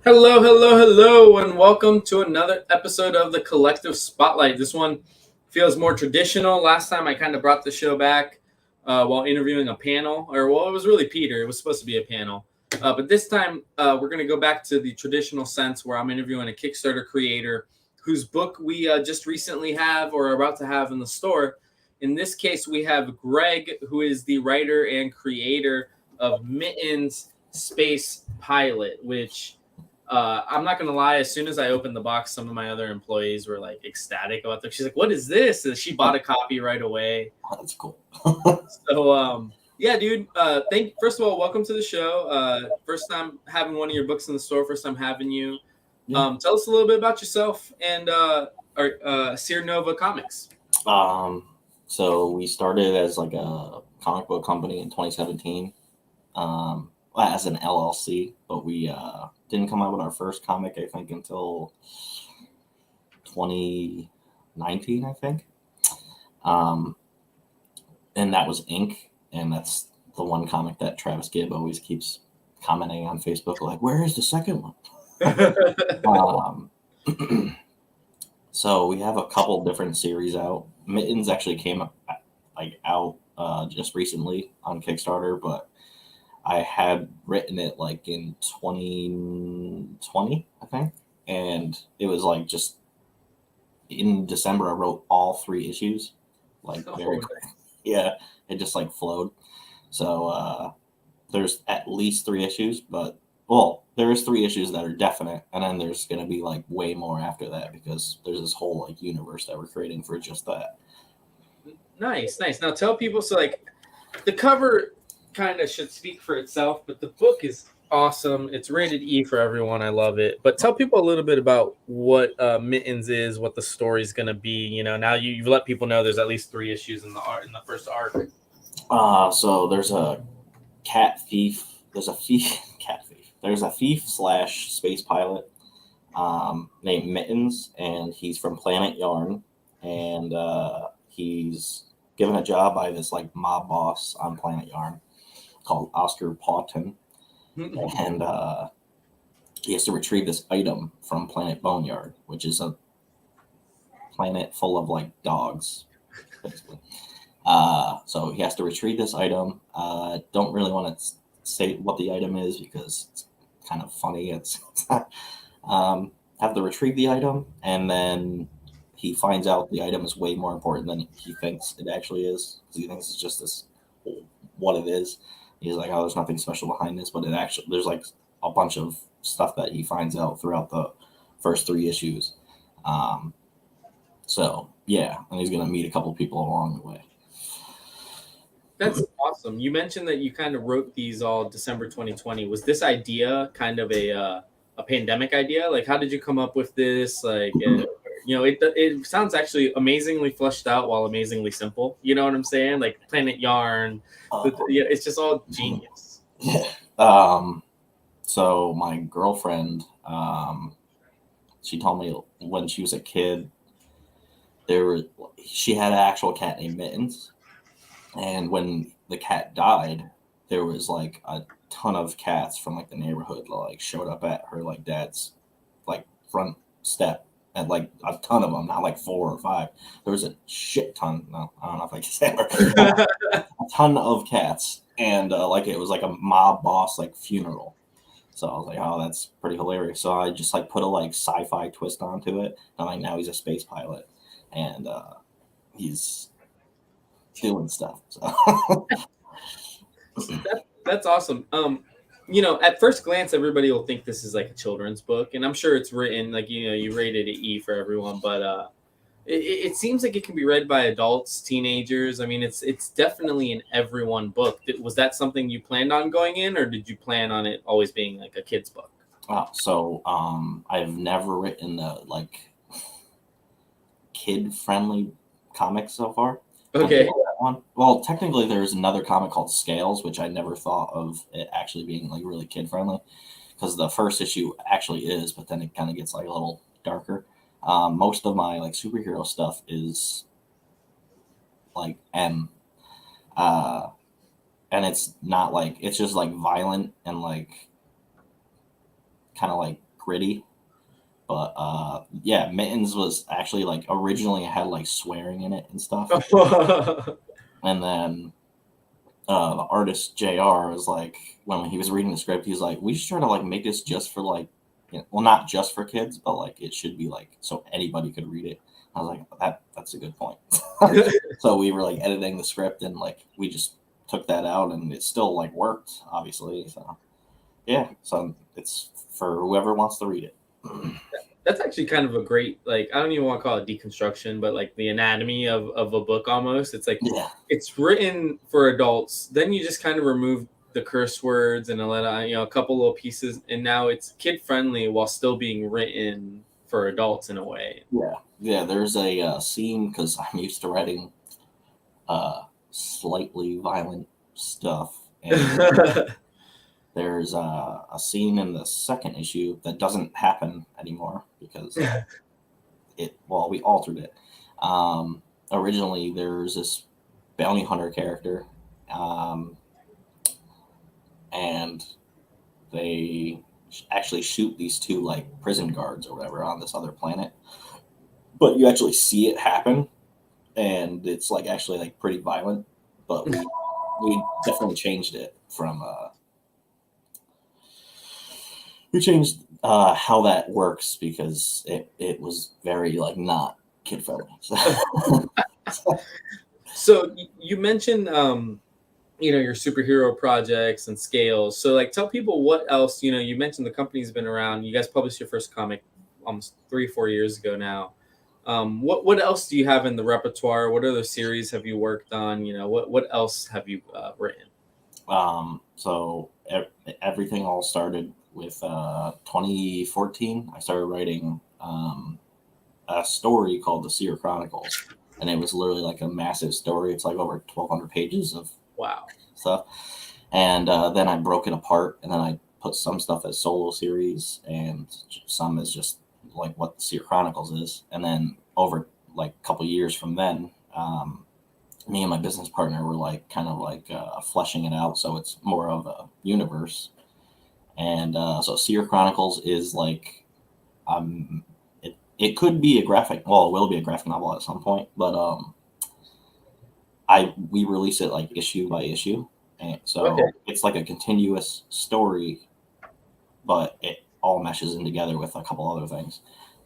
Hello, hello, hello, and welcome to another episode of the Collective Spotlight. This one feels more traditional. Last time I kind of brought the show back while interviewing a panel, it was really Peter. It was supposed to be a panel. But this time we're going to go back to the traditional sense where I'm interviewing a Kickstarter creator whose book we just recently have or are about to have in the store. In this case, we have Greg, who is the writer and creator of Mittins Space Pilot, which I'm not gonna lie. As soon as I opened the box, some of my other employees were like ecstatic about it. She's like, "What is this?" And she bought a copy right away. Oh, that's cool. So, yeah, dude. First of all, welcome to the show. First time having one of your books in the store. First time having you. Yeah. Tell us a little bit about yourself and Sear Nova Comics. So we started as like a comic book company in 2017, as an LLC, but we didn't come out with our first comic, I think, until 2019, I think. And that was Ink, and that's the one comic that Travis Gibb always keeps commenting on Facebook, like, "Where is the second one?" So we have a couple different series out. Mittens actually came out just recently on Kickstarter, but I had written it like in 2020, I think, and it was like just in December I wrote all 3 issues, like very quick. Yeah, it just like flowed. So there's at least 3 issues, but there is 3 issues that are definite, and then there's gonna be like way more after that because there's this whole like universe that we're creating for just that. Nice. Now tell people. So like, the cover kind of should speak for itself, but the book is awesome. It's rated E for everyone. I love it. But tell people a little bit about what Mittens is, what the story's going to be. You know, now you've let people know there's at least 3 issues in the first arc. So there's a cat thief. There's a thief, cat thief. There's a thief / space pilot named Mittens, and he's from Planet Yarn, and he's given a job by this like mob boss on Planet Yarn called Oscar Pawton, and he has to retrieve this item from Planet Boneyard, which is a planet full of like dogs, basically. So he has to retrieve this item. Don't really want to say what the item is because it's kind of funny. It's have to retrieve the item, and then he finds out the item is way more important than he thinks it actually is. Because he thinks it's just this what it is. He's like, oh, there's nothing special behind this, but there's like a bunch of stuff that he finds out throughout the first 3 issues. So yeah, and he's gonna meet a couple people along the way. That's awesome. You mentioned that you kind of wrote these all December 2020. Was this idea kind of a pandemic idea? Like, how did you come up with this? Like, it sounds actually amazingly fleshed out while amazingly simple. You know what I'm saying? Like Planet Yarn, it's just all genius. So my girlfriend, she told me when she was a kid, she had an actual cat named Mittens. And when the cat died, there was like a ton of cats from like the neighborhood like showed up at her like dad's like front step, and like a ton of them, not like 4 or 5. There was a shit ton. No, I don't know if I can say it. A ton of cats, and like it was like a mob boss like funeral. So I was like, oh, that's pretty hilarious. So I just like put a like sci-fi twist onto it, and like now he's a space pilot, and he's doing stuff. So. That's awesome. At first glance, everybody will think this is like a children's book, and I'm sure it's written like you rated it E for everyone, but it seems like it can be read by adults, teenagers. I mean, it's definitely an everyone book. Was that something you planned on going in, or did you plan on it always being like a kid's book? I've never written a like kid-friendly comic so far. Okay. One. Well, technically, there's another comic called Scales, which I never thought of it actually being like really kid-friendly, because the first issue actually is, but then it kind of gets like a little darker. Most of my like superhero stuff is like M, and it's not like, it's just like violent and like kind of like gritty. But yeah, Mittins was actually like originally had like swearing in it and stuff. And then the artist JR was like, when he was reading the script, he's like, we should try to like make this just for like, well, not just for kids, but like it should be like so anybody could read it. I was like, that's a good point. So we were like editing the script and like we just took that out and it still like worked, obviously. So yeah, so it's for whoever wants to read it. That's actually kind of a great, like, I don't even want to call it deconstruction, but like the anatomy of a book almost. It's like, it's written for adults. Then you just kind of remove the curse words and a couple little pieces. And now it's kid friendly while still being written for adults in a way. Yeah. There's a scene, because I'm used to writing slightly violent stuff. And there's a scene in the second issue that doesn't happen anymore because we altered it. Originally, there's this bounty hunter character, and they actually shoot these two like prison guards or whatever on this other planet. But you actually see it happen, and it's like actually like pretty violent. But we definitely changed it from. We changed how that works because it was very like not kid friendly. So you mentioned your superhero projects and scales. So like tell people what else, you mentioned the company's been around. You guys published your first comic almost 3-4 years ago now. What else do you have in the repertoire? What other series have you worked on? What else have you written? So everything all started with 2014. I started writing a story called The Seer Chronicles, and it was literally like a massive story. It's like over 1,200 pages of stuff. And then I broke it apart, and then I put some stuff as solo series, and some as just like what The Seer Chronicles is. And then over like a couple years from then, me and my business partner were like kind of like fleshing it out, so it's more of a universe. And so Seer Chronicles is like it could be a graphic, well, it will be a graphic novel at some point, but we release it like issue by issue, and so it's like a continuous story, but it all meshes in together with a couple other things.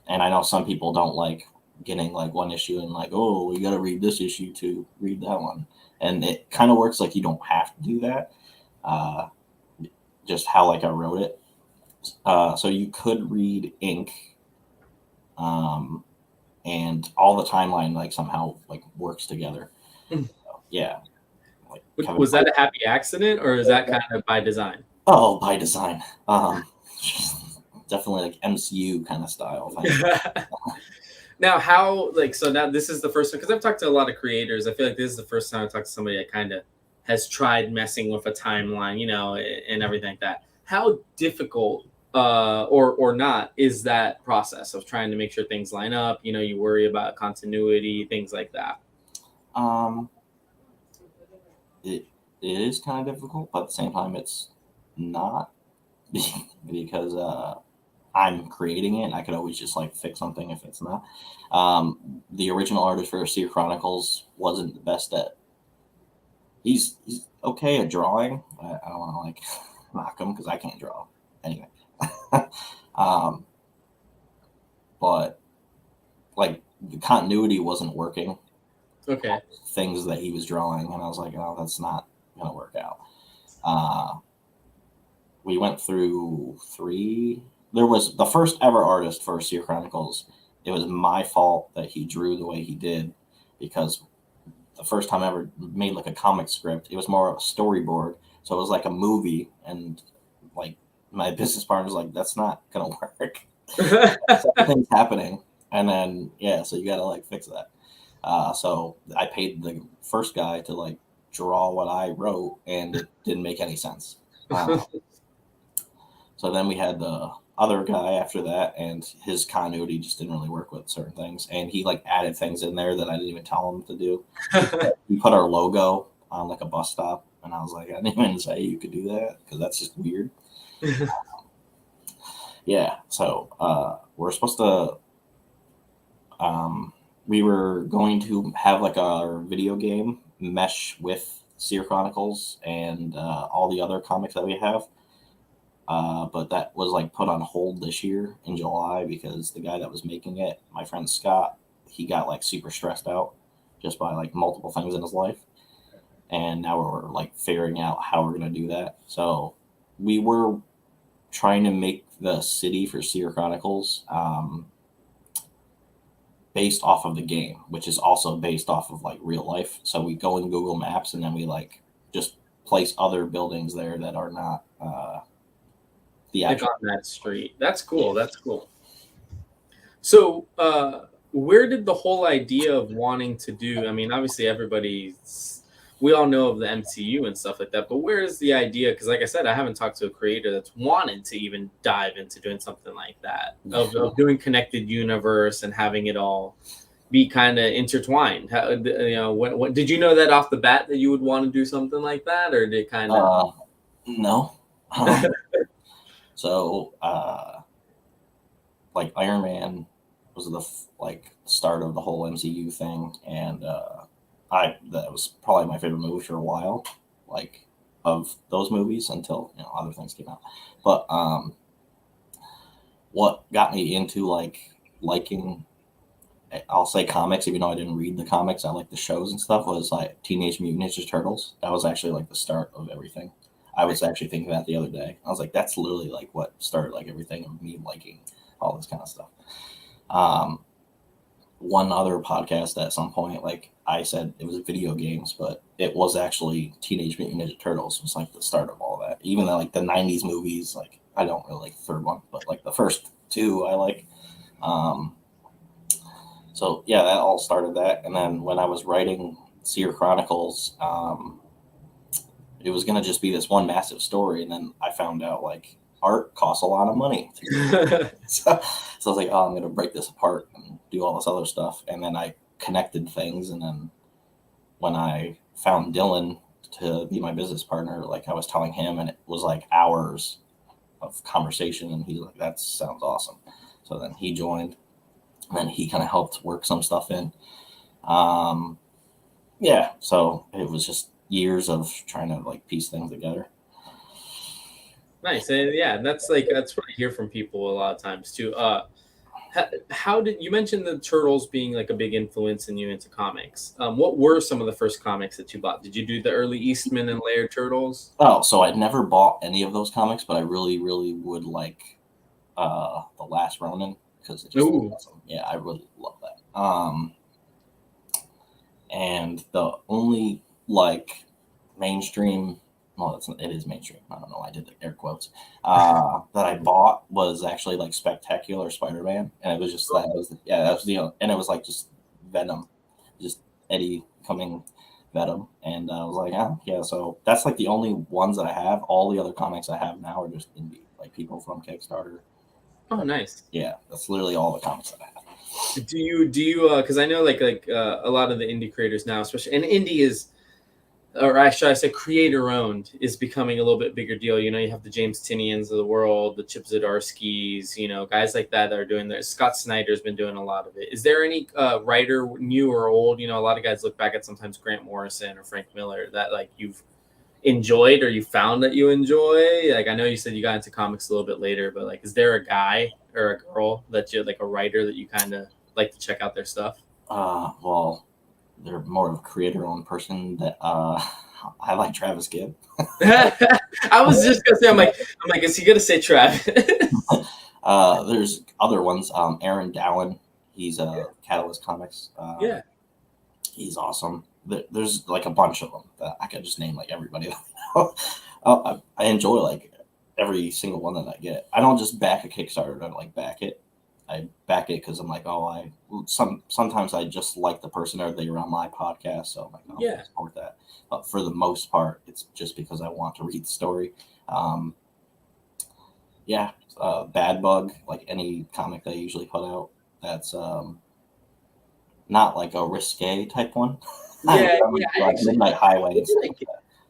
And I know some people don't like getting like one issue and like, oh, you got to read this issue to read that one, and it kind of works like you don't have to do that. Just how like I wrote it. So you could read Ink, and all the timeline like somehow like works together. So, yeah. Like was that a happy accident, or is that kind of by design? Oh, by design. Definitely like MCU kind of style thing. Now, now this is the first time, because I've talked to a lot of creators. I feel like this is the first time I talked to somebody that kind of has tried messing with a timeline, and everything like that. How difficult or not is that process of trying to make sure things line up? You worry about continuity, things like that. It is kind of difficult, but at the same time, it's not because I'm creating it. And I could always just like fix something if it's not. The original artist for Seer Chronicles wasn't the best at. He's okay at drawing. I don't want to like knock him because I can't draw anyway. But like the continuity wasn't working. Okay. Things that he was drawing, and I was like, oh, that's not gonna work out. We went through 3. There was the first ever artist for Seer Chronicles. It was my fault that he drew the way he did, because the first time I ever made like a comic script, it was more of a storyboard. So it was like a movie, and like my business partner was like, that's not gonna work. Something's happening. And then so you gotta like fix that. So I paid the first guy to like draw what I wrote, and it didn't make any sense. So then we had the other guy after that, and his continuity just didn't really work with certain things. And he like added things in there that I didn't even tell him to do. He put our logo on like a bus stop, and I was like, I didn't even say you could do that because that's just weird. Yeah, so we're supposed to. We were going to have like our video game mesh with Seer Chronicles and all the other comics that we have. But that was like put on hold this year in July because the guy that was making it, my friend Scott, he got like super stressed out just by like multiple things in his life. And now we're like figuring out how we're going to do that. So we were trying to make the city for Seer Chronicles based off of the game, which is also based off of like real life. So we go in Google Maps and then we like just place other buildings there that are not the Like actual. on that street. That's cool. That's cool. So, where did the whole idea of wanting to do? I mean, obviously, we all know of the MCU and stuff like that, but where is the idea? Because, like I said, I haven't talked to a creator that's wanted to even dive into doing something like that, of doing connected universe and having it all be kind of intertwined. How, what did you know that off the bat that you would want to do something like that, or did it kind of? No. So, like Iron Man was the like start of the whole MCU thing, and that was probably my favorite movie for a while, like of those movies until other things came out. But what got me into like liking, I'll say comics, even though I didn't read the comics, I like the shows and stuff, was like Teenage Mutant Ninja Turtles. That was actually like the start of everything. I was actually thinking that the other day. I was like, that's literally like what started like everything of me liking all this kind of stuff. One other podcast at some point, like I said, it was video games, but it was actually Teenage Mutant Ninja Turtles was like the start of all that. Even though like the '90s movies, like I don't really like the third one, but like the first two I like. So yeah, that all started that, and then when I was writing Seer Chronicles, it was gonna just be this one massive story, and then I found out like art costs a lot of money. So I was like, oh, I'm gonna break this apart and do all this other stuff, and then I connected things, and then when I found Dylan to be my business partner, like I was telling him, and it was like hours of conversation, and he's like, that sounds awesome. So then he joined. And then he kind of helped work some stuff in. Yeah, so it was just years of trying to like piece things together. Nice, and yeah, that's what I hear from people a lot of times too. How did you mention the Turtles being like a big influence in you into comics? What were some of the first comics that you bought? Did you do the early Eastman and Laird Turtles? Oh, so I'd never bought any of those comics, but I really, really would like The Last Ronin because it just awesome. Yeah, I really love that. And the only like mainstream, well, it is mainstream. I don't know. I did the air quotes that I bought was actually like Spectacular Spider-Man, and it was just that was and it was like just Venom, just Eddie coming Venom, and I was like, yeah. So that's like the only ones that I have. All the other comics I have now are just indie, like people from Kickstarter. Oh, nice. Yeah, that's literally all the comics that I have. Do you because I know like a lot of the indie creators now, especially, and indie is, or should I say creator owned, is becoming a little bit bigger deal. You have the James Tinians of the world, the Chip Zdarsky's, guys like that are doing that. Scott Snyder's been doing a lot of it. Is there any writer, new or old, a lot of guys look back at sometimes Grant Morrison or Frank Miller that like you've enjoyed or you found that you enjoy? Like I know you said you got into comics a little bit later, but like is there a guy or a girl that you like, a writer that you kind of like to check out their stuff? Well, they're more of a creator-owned person that I like Travis Gibb. I was just gonna say, I'm like, is he gonna say Travis? There's other ones. Aaron Dowan, he's Catalyst Comics. Yeah, he's awesome. There's like a bunch of them that I could just name like everybody. I enjoy like every single one that I get. I don't just back a Kickstarter to like back it. I back it because I'm like, sometimes I just like the person or they're on my podcast, so I'm like, I'll support that. But for the most part, it's just because I want to read the story. Bad Bug, like any comic that I usually put out, that's not like a risque type one. Yeah, like Midnight Highway. It's like,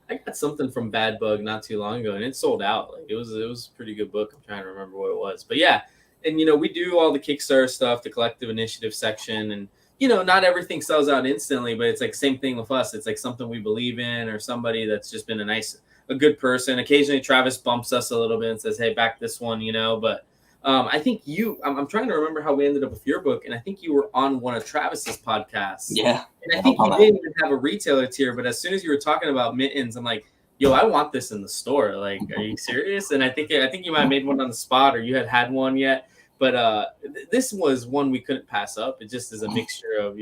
I got something from Bad Bug not too long ago, and it sold out. Like it was a pretty good book. I'm trying to remember what it was, but yeah. And we do all the Kickstarter stuff, the collective initiative section, and not everything sells out instantly, but it's like same thing with us. It's like something we believe in, or somebody that's just been a good person. Occasionally, Travis bumps us a little bit and says, "Hey, back this one," But I think I'm trying to remember how we ended up with your book, and I think you were on one of Travis's podcasts. Yeah. And I think you didn't even have a retailer tier, but as soon as you were talking about Mittins, I'm like, yo, I want this in the store. Like, are you serious? And I think you might have made one on the spot, or you had one yet. But this was one we couldn't pass up. It just is a mixture of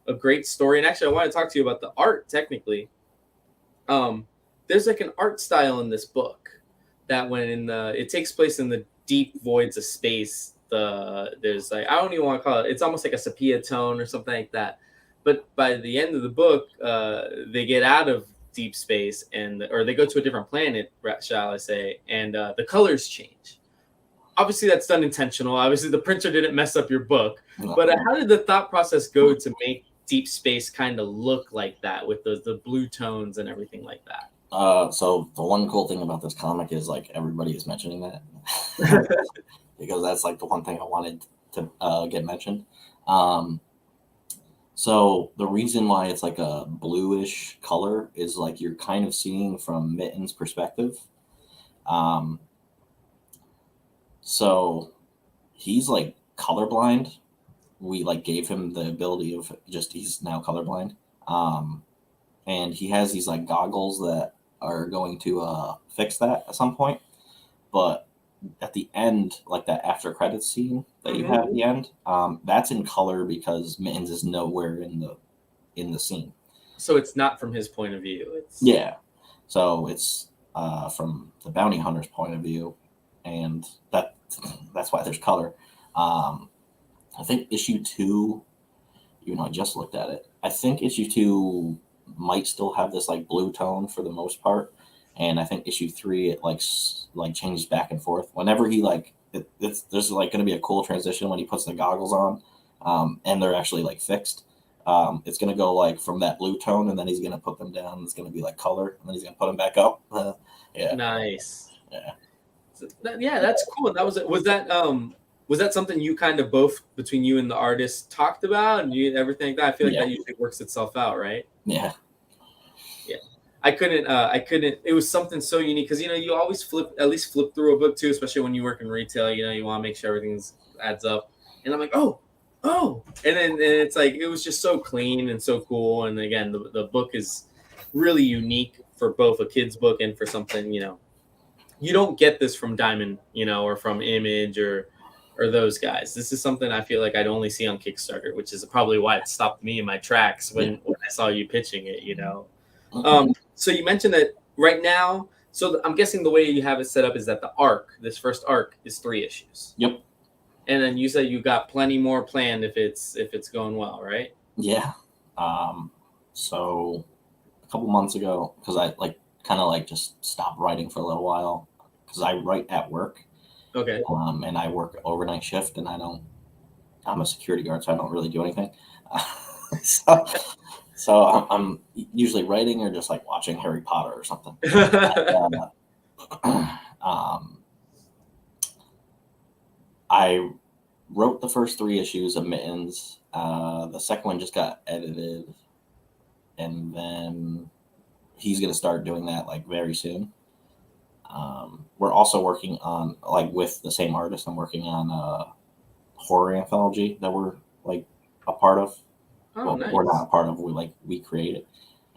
a great story. And actually, I want to talk to you about the art. Technically, there's like an art style in this book that it takes place in the deep voids of space. There's like, I don't even want to call it. It's almost like a sepia tone or something like that. But by the end of the book, they get out of deep space or they go to a different planet, shall I say, and the colors change. Obviously, that's done intentional. Obviously, the printer didn't mess up your book. But how did the thought process go to make deep space kind of look like that with the blue tones and everything like that? So the one cool thing about this comic is like everybody is mentioning that because that's like the one thing I wanted to get mentioned. So the reason why it's like a bluish color is like you're kind of seeing from Mittins' perspective. So he's like colorblind. We like gave him the ability of he's now colorblind. And he has these like goggles that are going to fix that at some point. But at the end, like that after credits scene that you have at the end, that's in color because Mittins is nowhere in the scene. So it's not from his point of view. Yeah. So it's from the bounty hunter's point of view, and that's why there's color. I think issue 2, even though I just looked at it, I think issue 2 might still have this like blue tone for the most part, and I think issue 3 it like changes back and forth whenever he like there's like going to be a cool transition when he puts the goggles on, and they're actually like fixed. It's going to go like from that blue tone, and then he's going to put them down. It's going to be like color, and then he's going to put them back up. Yeah, nice. Yeah, so that's cool. That was that something you kind of both between you and the artist talked about, and everything like that? I feel like that usually works itself out, right? Yeah. I couldn't. It was something so unique because you always flip through a book too, especially when you work in retail. You want to make sure everything adds up. And I'm like, oh, and then it's like it was just so clean and so cool. And again, the book is really unique for both a kid's book and for something you don't get this from Diamond, or from Image or those guys. This is something I feel like I'd only see on Kickstarter, which is probably why it stopped me in my tracks when I saw you pitching it. So you mentioned that right now. So I'm guessing the way you have it set up is that this first arc, is 3 issues. Yep. And then you said you got plenty more planned if it's going well, right? Yeah. So a couple months ago, because I just stopped writing for a little while because I write at work. Okay. And I work overnight shift, and I'm a security guard, so I don't really do anything. So I'm usually writing or just like watching Harry Potter or something. I wrote the first 3 issues of Mittins. The second one just got edited, and then he's going to start doing that like very soon. We're also working on like with the same artist. I'm working on a horror anthology that we're like a part of. Oh, well, nice. We're not a part of. We created,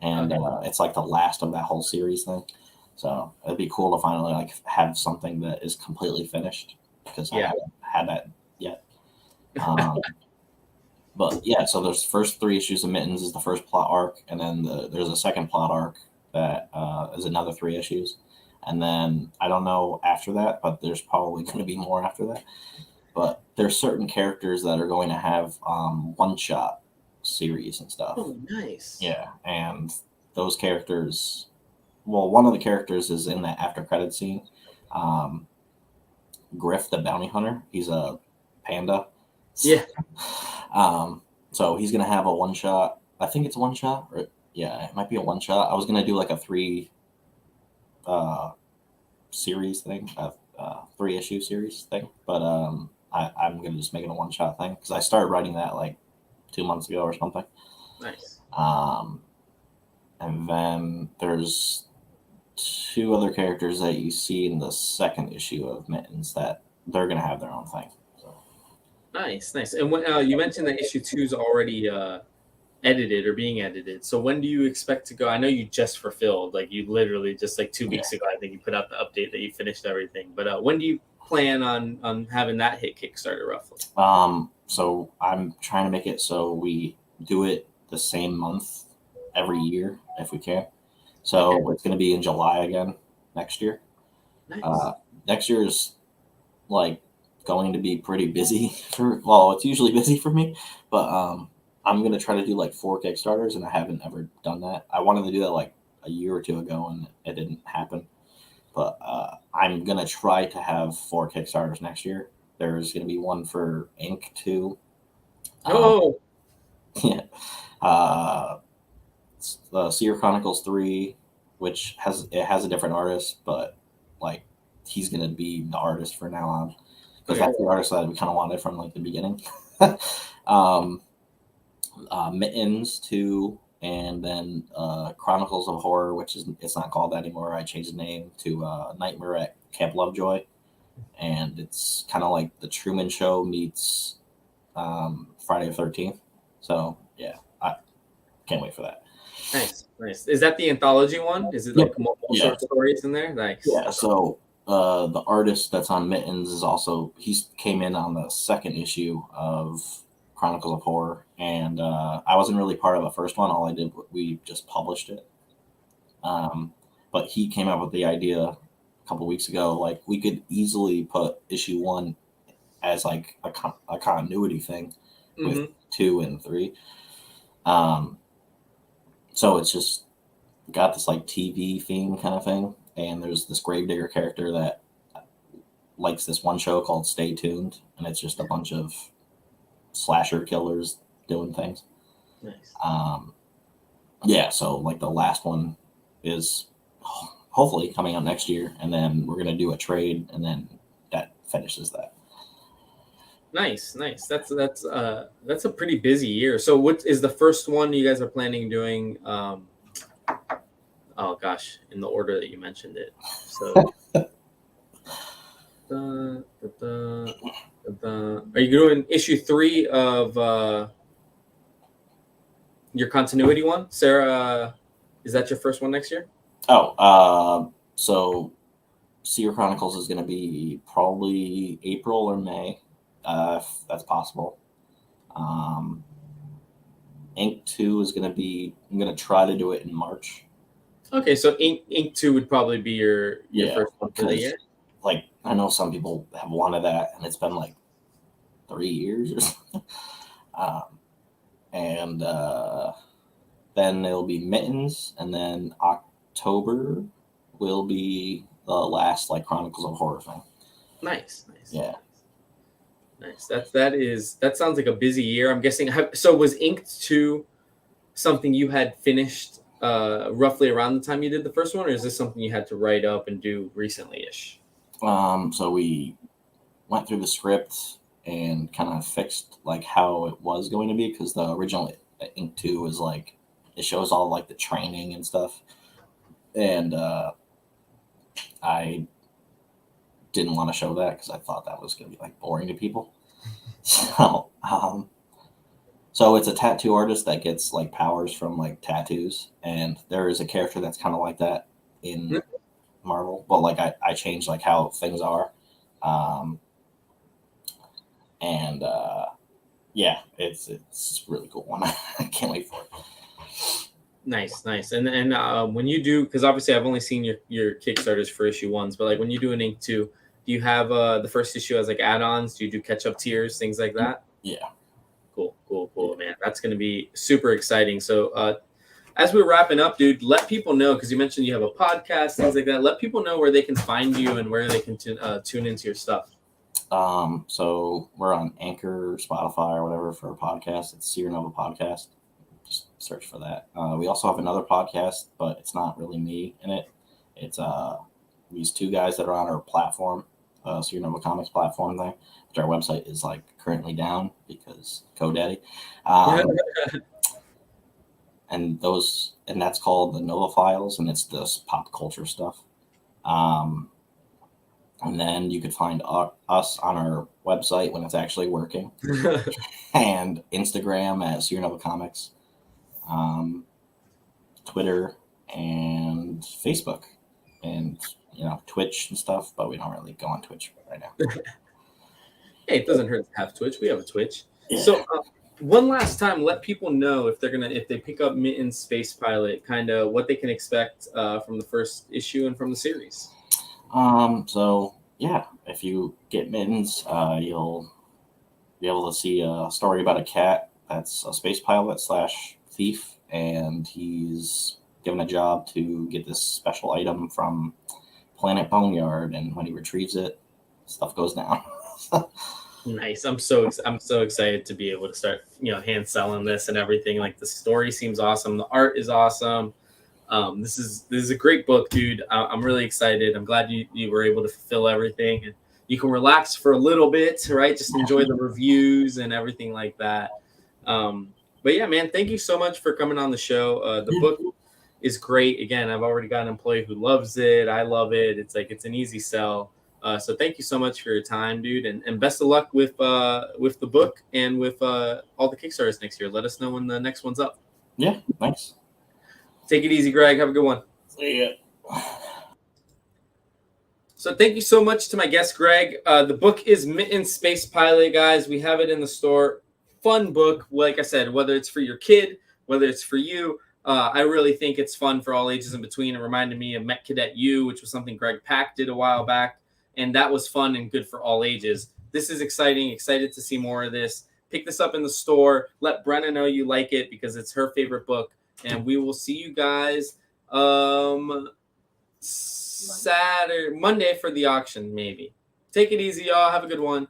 and it's like the last of that whole series thing. So it'd be cool to finally like have something that is completely finished because I haven't had that yet. But yeah, so there's the first 3 issues of Mittins is the first plot arc, and then there's a second plot arc that is another 3 issues, and then I don't know after that, but there's probably going to be more after that. But there's certain characters that are going to have one-shot series and stuff. Oh, nice. Yeah, and those characters, well, one of the characters is in that after credit scene. Griff the bounty hunter, he's a panda. Yeah. So he's gonna have a one shot. I think it's one shot, Yeah, it might be a one shot. I was gonna do like a 3 series thing, 3-issue series thing, but I'm gonna just make it a one shot thing because I started writing that like 2 months ago or something. Nice. And then there's 2 other characters that you see in the second issue of Mittins that they're gonna have their own thing. So. Nice. And when you mentioned that issue 2 is already edited or being edited, so when do you expect to go? I know you just fulfilled, like you literally just like 2 weeks ago, I think you put out the update that you finished everything. But when do you plan on having that hit Kickstarter roughly? So I'm trying to make it so we do it the same month every year if we can. So it's going to be in July again next year. Nice. Next year is like going to be pretty busy it's usually busy for me, but I'm going to try to do like 4 Kickstarters, and I haven't ever done that. I wanted to do that like a year or 2 ago, and it didn't happen. But I'm going to try to have 4 Kickstarters next year. There's going to be one for Ink 2. Yeah. Seer Chronicles 3, which has a different artist, but like he's going to be the artist for now on. Because that's the artist that we kind of wanted from like the beginning. Mittens 2, and then Chronicles of Horror, which it's not called that anymore. I changed the name to Nightmare at Camp Lovejoy, and it's kind of like the Truman Show meets Friday the 13th. So yeah, I can't wait for that. Nice. Is that the anthology one? Is it like multiple short stories in there? Nice. Yeah. So the artist that's on Mittens he came in on the second issue of Chronicles of Horror, and I wasn't really part of the first one. All I did, we just published it. But he came up with the idea a couple weeks ago. Like we could easily put issue 1 as like a continuity thing with 2 and 3. So it's just got this like TV theme kind of thing, and there's this Gravedigger character that likes this one show called Stay Tuned, and it's just a bunch of slasher killers doing things. Nice. Yeah, so like the last one is hopefully coming out next year, and then we're gonna do a trade, and then that finishes that. Nice. That's a pretty busy year. So what is the first one you guys are planning doing? Oh gosh, in the order that you mentioned it. So are you doing issue 3 of your continuity one? Sarah, is that your first one next year? So Seer Chronicles is going to be probably April or May, if that's possible. Ink 2 is going to be, I'm going to try to do it in March. Okay, so Ink 2 would probably be your first one for the year? Like, I know some people have wanted that, and it's been like 3 years or something. And then it'll be Mittens, and then October will be the last like Chronicles of Horror thing. Nice. Yeah. Nice. That sounds like a busy year. I'm guessing. So was Ink 2 something you had finished roughly around the time you did the first one, or is this something you had to write up and do recently-ish? So we went through the script and kind of fixed like how it was going to be, because the original Ink 2 was like, it shows all like the training and stuff, and I didn't want to show that because I thought that was going to be like boring to people. So it's a tattoo artist that gets like powers from like tattoos, and there is a character that's kind of like that in Marvel, but like I changed like how things are, and yeah, it's a really cool one. I can't wait for it. Nice. And when you do, because obviously I've only seen your Kickstarters for issue 1s, but like when you do an Ink 2, do you have the first issue as like add-ons? Do you do catch-up tiers, things like that? Yeah. Cool, man. That's going to be super exciting. So as we're wrapping up, dude, let people know, because you mentioned you have a podcast, things like that. Let people know where they can find you and where they can tune into your stuff. So we're on Anchor, Spotify, or whatever for a podcast. It's Seer Nova Podcast. Just search for that. We also have another podcast, but it's not really me in it. It's these two guys that are on our platform, so you know, a comics platform thing. Which our website is like currently down because GoDaddy. And that's called the Nova Files, and it's this pop culture stuff. And then you could find us on our website when it's actually working, and Instagram at Sierra Nova Comics, Twitter and Facebook, and you know, Twitch and stuff. But we don't really go on Twitch right now. Hey, it doesn't hurt to have Twitch. We have a Twitch. Yeah. So one last time, let people know if they pick up Mittins Space Pilot, kind of what they can expect from the first issue and from the series. So yeah, if you get Mittins, you'll be able to see a story about a cat that's a space pilot / thief, and he's given a job to get this special item from Planet Boneyard, and when he retrieves it, stuff goes down. Nice. I'm so excited to be able to start, hand selling this and everything. Like, the story seems awesome. The art is awesome. This is a great book, dude. I'm really excited. I'm glad you were able to fulfill everything, and you can relax for a little bit, right? Just enjoy the reviews and everything like that. But yeah, man, thank you so much for coming on the show. The book is great. Again, I've already got an employee who loves it. I love it. It's an easy sell. So thank you so much for your time, dude, and best of luck with the book and with all the Kickstarters next year. Let us know when the next one's up. Yeah, thanks. Take it easy, Greg. Have a good one. See ya. So thank you so much to my guest, Greg. The book is Mittins Space Pilot, guys. We have it in the store. Fun book. Like I said, whether it's for your kid, whether it's for you, I really think it's fun for all ages in between. It reminded me of Met Cadet U, which was something Greg Pak did a while back. And that was fun and good for all ages. This is exciting. Excited to see more of this. Pick this up in the store. Let Brenna know you like it because it's her favorite book. And we will see you guys Monday for the auction, maybe. Take it easy, y'all. Have a good one.